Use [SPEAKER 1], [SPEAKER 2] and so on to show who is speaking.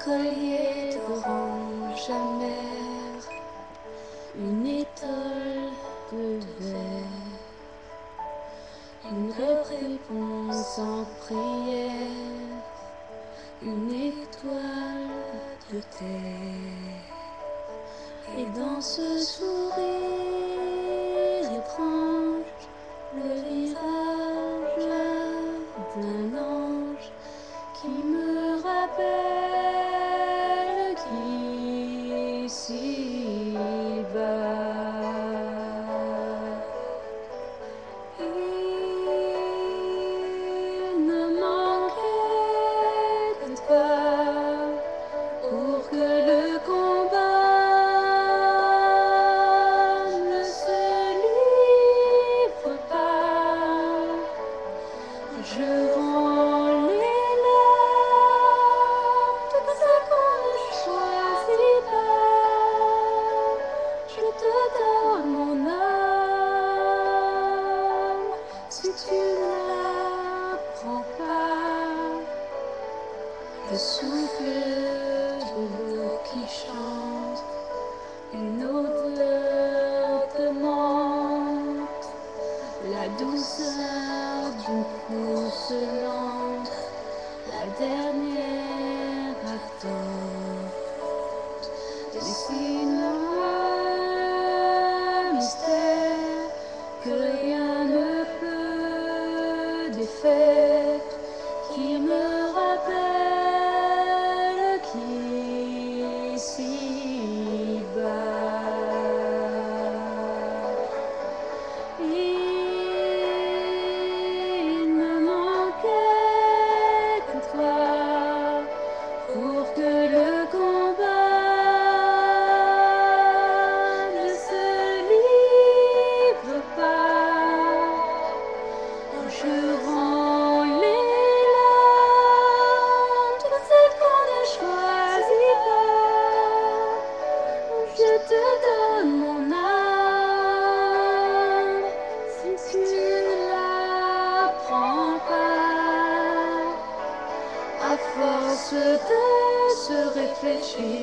[SPEAKER 1] collier d'orange amère, une étole de verre, une réponse en prière, une étoile de terre. Et dans ce sourire étrange, le visage d'un ange qui me rappelle qu'ici-bas il ne manquait que toi pour que le combat ne se livre pas. Je rends les larmes, tout ça qu'on ne choisit pas. Je te donne mon âme, si tu ne la prends pas. Le souffle de l'eau qui chante, une odeur de menthe, la douceur d'une pousse lente, la dernière attente, dessine un mystère que rien ne peut défaire, qui me rappelle qu'ici-bas il ne manquait que toi pour que le combat ne se livre pas. Je rends les larmes, toutes celles qu'on ne choisit pas. Je te donne mon âme, si tu ne la prends pas. À force de se réfléchir,